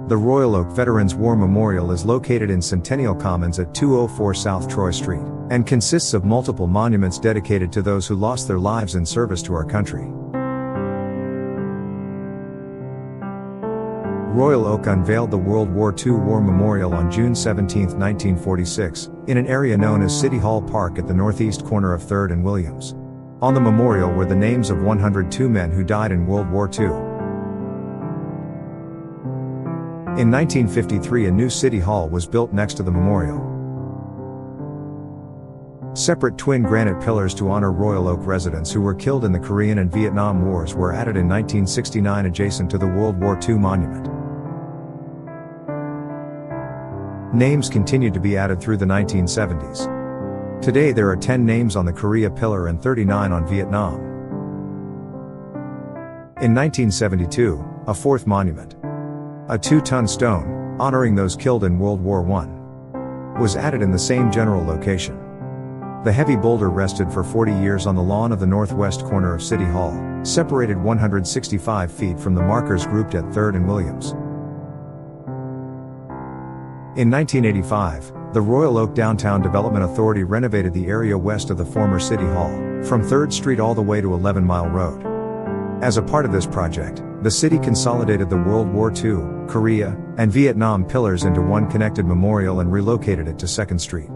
The Royal Oak Veterans War Memorial is located in Centennial Commons at 204 South Troy Street, and consists of multiple monuments dedicated to those who lost their lives in service to our country. Royal Oak unveiled the World War II War Memorial on June 17, 1946, in an area known as City Hall Park at the northeast corner of 3rd and Williams. On the memorial were the names of 102 men who died in World War II. In 1953, a new City Hall was built next to the memorial. Separate twin granite pillars to honor Royal Oak residents who were killed in the Korean and Vietnam Wars were added in 1969 adjacent to the World War II monument. Names continued to be added through the 1970s. Today there are 10 names on the Korea pillar and 39 on Vietnam. In 1972, a fourth monument, a 2-ton stone, honoring those killed in World War I, was added in the same general location. The heavy boulder rested for 40 years on the lawn of the northwest corner of City Hall, separated 165 feet from the markers grouped at 3rd and Williams. In 1985, the Royal Oak Downtown Development Authority renovated the area west of the former City Hall, from 3rd Street all the way to 11 Mile Road. As a part of this project, the city consolidated the World War II, Korea, and Vietnam pillars into one connected memorial and relocated it to 2nd Street.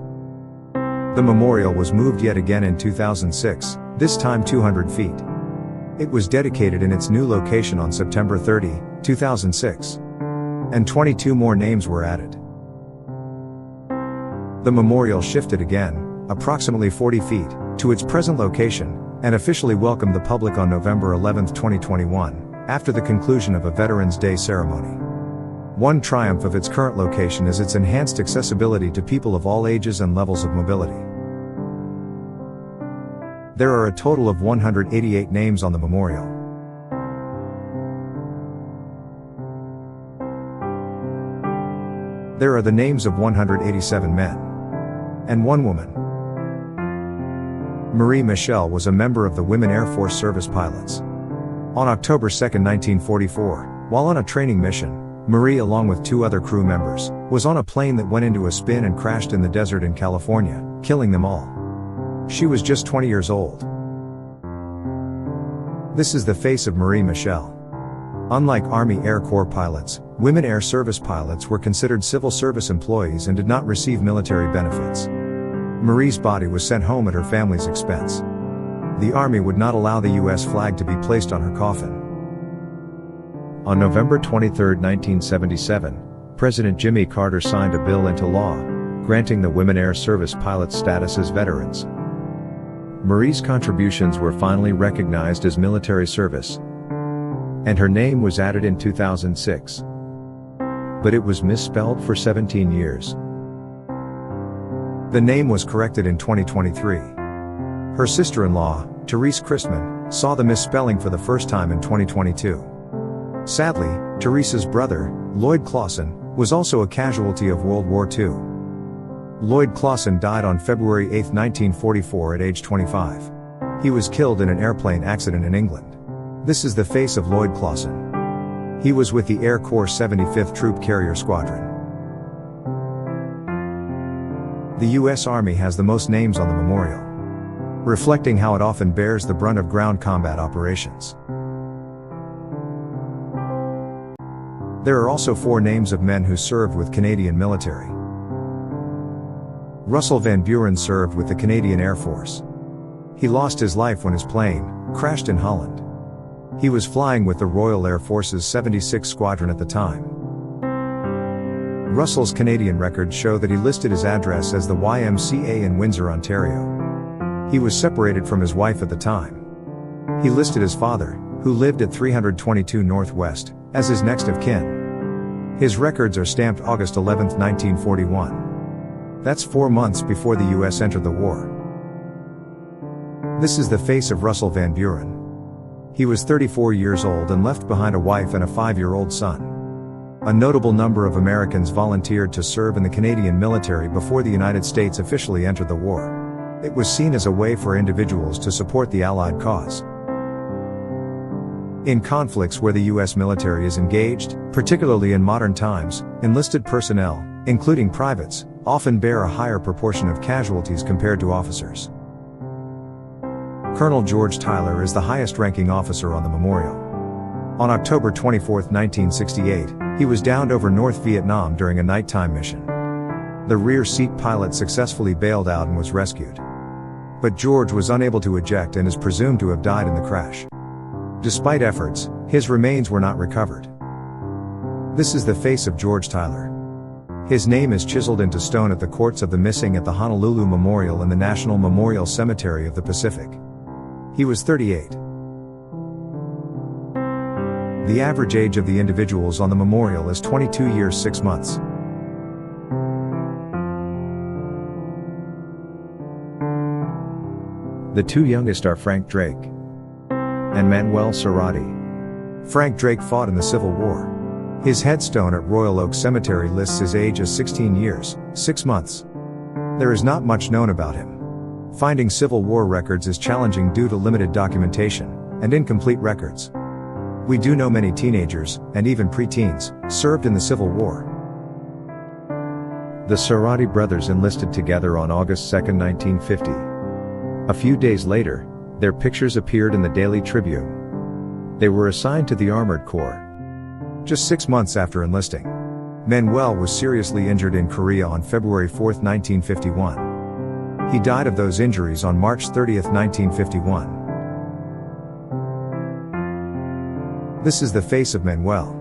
The memorial was moved yet again in 2006, this time 200 feet. It was dedicated in its new location on September 30, 2006. And 22 more names were added. The memorial shifted again, approximately 40 feet, to its present location, and officially welcomed the public on November 11, 2021, after the conclusion of a Veterans Day ceremony. One triumph of its current location is its enhanced accessibility to people of all ages and levels of mobility. There are a total of 188 names on the memorial. There are the names of 187 men and 1 woman. Marie Michel was a member of the Women Air Force Service Pilots. On October 2, 1944, while on a training mission, Marie, along with 2 other crew members, was on a plane that went into a spin and crashed in the desert in California, killing them all. She was just 20 years old. This is the face of Marie Michel. Unlike Army Air Corps pilots, women air service pilots were considered civil service employees and did not receive military benefits. Marie's body was sent home at her family's expense. The Army would not allow the U.S. flag to be placed on her coffin. On November 23, 1977, President Jimmy Carter signed a bill into law, granting the Women Air Service pilots status as veterans. Marie's contributions were finally recognized as military service, and her name was added in 2006. But it was misspelled for 17 years. The name was corrected in 2023. Her sister-in-law, Therese Christman, saw the misspelling for the first time in 2022. Sadly, Therese's brother, Lloyd Clausen, was also a casualty of World War II. Lloyd Clausen died on February 8, 1944 at age 25. He was killed in an airplane accident in England. This is the face of Lloyd Clausen. He was with the Air Corps 75th Troop Carrier Squadron. The U.S. Army has the most names on the memorial, reflecting how it often bears the brunt of ground combat operations. There are also 4 names of men who served with Canadian military. Russell Van Buren served with the Canadian Air Force. He lost his life when his plane crashed in Holland. He was flying with the Royal Air Force's 76th Squadron at the time. Russell's Canadian records show that he listed his address as the YMCA in Windsor, Ontario. He was separated from his wife at the time. He listed his father, who lived at 322 Northwest, as his next of kin. His records are stamped August 11, 1941. That's 4 months before the U.S. entered the war. This is the face of Russell Van Buren. He was 34 years old and left behind a wife and a 5-year-old son. A notable number of Americans volunteered to serve in the Canadian military before the United States officially entered the war. It was seen as a way for individuals to support the Allied cause. In conflicts where the U.S. military is engaged, particularly in modern times, enlisted personnel, including privates, often bear a higher proportion of casualties compared to officers. Colonel George Tyler is the highest-ranking officer on the memorial. On October 24, 1968, he was downed over North Vietnam during a nighttime mission. The rear seat pilot successfully bailed out and was rescued. But George was unable to eject and is presumed to have died in the crash. Despite efforts, his remains were not recovered. This is the face of George Tyler. His name is chiseled into stone at the Courts of the Missing at the Honolulu Memorial in the National Memorial Cemetery of the Pacific. He was 38. The average age of the individuals on the memorial is 22 years 6 months. The two youngest are Frank Drake and Manuel Cerati. Frank Drake fought in the Civil War. His headstone at Royal Oak Cemetery lists his age as 16 years, 6 months. There is not much known about him. Finding Civil War records is challenging due to limited documentation and incomplete records. We do know many teenagers, and even preteens, served in the Civil War. The Cerati brothers enlisted together on August 2, 1950. A few days later, their pictures appeared in the Daily Tribune. They were assigned to the Armored Corps. Just 6 months after enlisting, Manuel was seriously injured in Korea on February 4, 1951. He died of those injuries on March 30, 1951. This is the face of Manuel.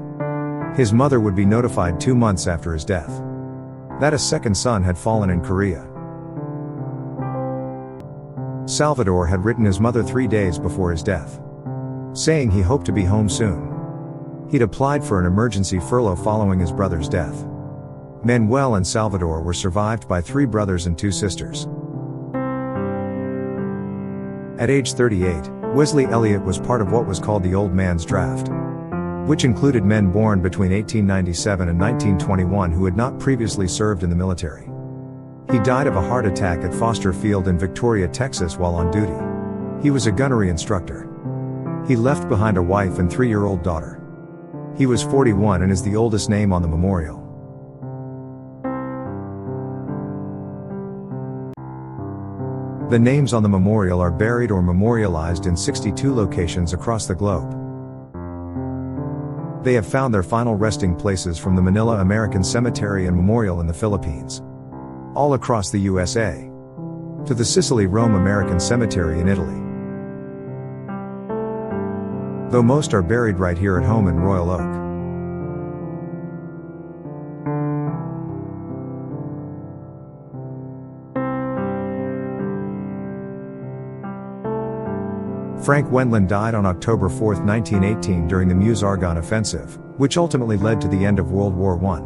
His mother would be notified 2 months after his death that a second son had fallen in Korea. Salvador had written his mother 3 days before his death, saying he hoped to be home soon. He'd applied for an emergency furlough following his brother's death. Manuel and Salvador were survived by 3 brothers and 2 sisters. At age 38, Wesley Elliott was part of what was called the Old Man's Draft, which included men born between 1897 and 1921 who had not previously served in the military. He died of a heart attack at Foster Field in Victoria, Texas while on duty. He was a gunnery instructor. He left behind a wife and 3-year-old daughter. He was 41 and is the oldest name on the memorial. The names on the memorial are buried or memorialized in 62 locations across the globe. They have found their final resting places from the Manila American Cemetery and Memorial in the Philippines, all across the USA, to the Sicily Rome American Cemetery in Italy. Though most are buried right here at home in Royal Oak. Frank Wendland died on October 4, 1918 during the Meuse-Argonne Offensive, which ultimately led to the end of World War I.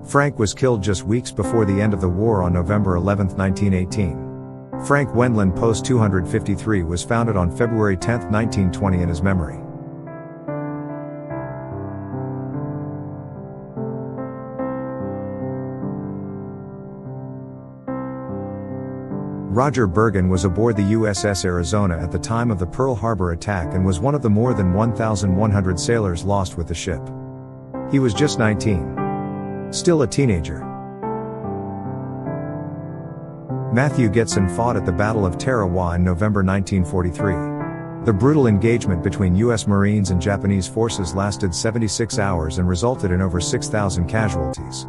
Frank was killed just weeks before the end of the war on November 11, 1918. Frank Wendland Post 253 was founded on February 10, 1920 in his memory. Roger Bergen was aboard the USS Arizona at the time of the Pearl Harbor attack and was one of the more than 1,100 sailors lost with the ship. He was just 19. Still a teenager. Matthew Getson fought at the Battle of Tarawa in November 1943. The brutal engagement between U.S. Marines and Japanese forces lasted 76 hours and resulted in over 6,000 casualties.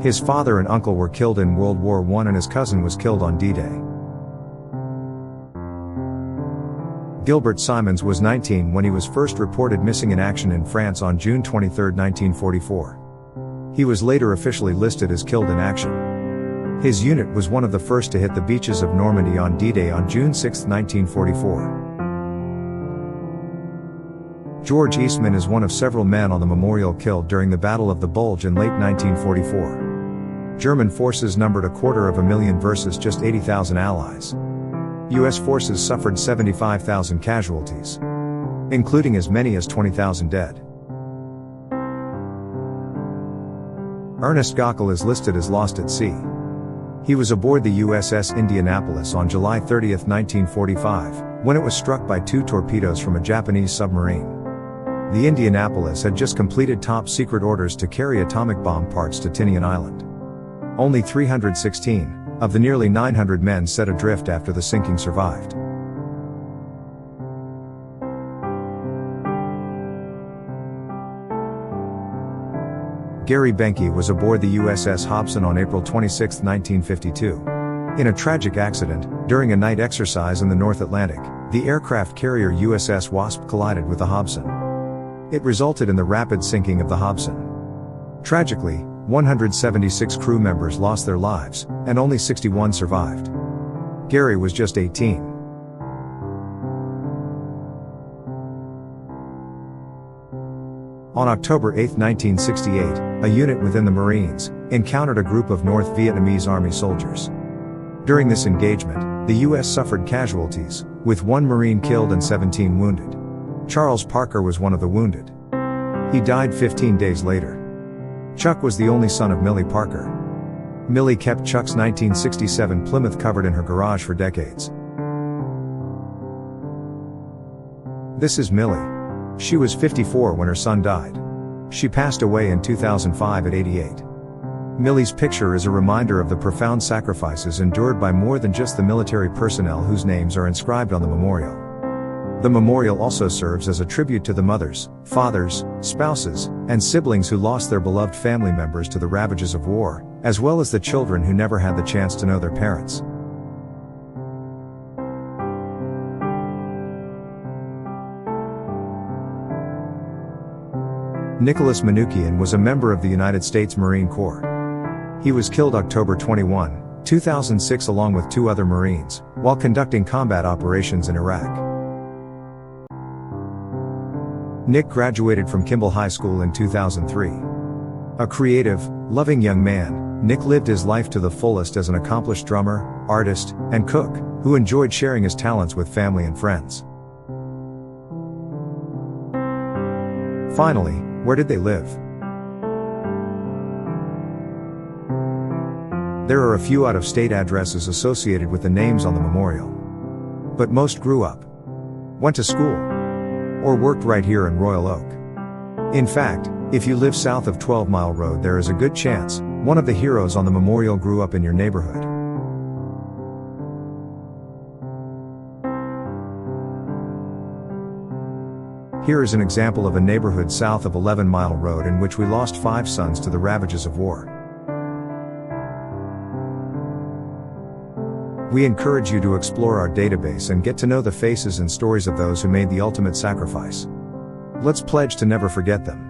His father and uncle were killed in World War I and his cousin was killed on D-Day. Gilbert Simons was 19 when he was first reported missing in action in France on June 23, 1944. He was later officially listed as killed in action. His unit was one of the first to hit the beaches of Normandy on D-Day on June 6, 1944. George Eastman is one of several men on the memorial killed during the Battle of the Bulge in late 1944. German forces numbered 250,000 versus just 80,000 Allies. U.S. forces suffered 75,000 casualties, including as many as 20,000 dead. Ernest Gockel is listed as lost at sea. He was aboard the USS Indianapolis on July 30, 1945, when it was struck by 2 torpedoes from a Japanese submarine. The Indianapolis had just completed top-secret orders to carry atomic bomb parts to Tinian Island. Only 316 of the nearly 900 men set adrift after the sinking survived. Gary Benke was aboard the USS Hobson on April 26, 1952. In a tragic accident, during a night exercise in the North Atlantic, the aircraft carrier USS Wasp collided with the Hobson. It resulted in the rapid sinking of the Hobson. Tragically, 176 crew members lost their lives, and only 61 survived. Gary was just 18. On October 8, 1968, a unit within the Marines encountered a group of North Vietnamese Army soldiers. During this engagement, the U.S. suffered casualties, with 1 Marine killed and 17 wounded. Charles Parker was one of the wounded. He died 15 days later. Chuck was the only son of Millie Parker. Millie kept Chuck's 1967 Plymouth covered in her garage for decades. This is Millie. She was 54 when her son died. She passed away in 2005 at 88. Millie's picture is a reminder of the profound sacrifices endured by more than just the military personnel whose names are inscribed on the memorial. The memorial also serves as a tribute to the mothers, fathers, spouses, and siblings who lost their beloved family members to the ravages of war, as well as the children who never had the chance to know their parents. Nicholas Manoukian was a member of the United States Marine Corps. He was killed October 21, 2006 along with 2 other Marines, while conducting combat operations in Iraq. Nick graduated from Kimball High School in 2003. A creative, loving young man, Nick lived his life to the fullest as an accomplished drummer, artist, and cook, who enjoyed sharing his talents with family and friends. Finally, where did they live? There are a few out-of-state addresses associated with the names on the memorial. But most grew up, went to school, or worked right here in Royal Oak. In fact, if you live south of 12 Mile Road, there is a good chance one of the heroes on the memorial grew up in your neighborhood. Here is an example of a neighborhood south of 11 Mile Road in which we lost 5 sons to the ravages of war. We encourage you to explore our database and get to know the faces and stories of those who made the ultimate sacrifice. Let's pledge to never forget them.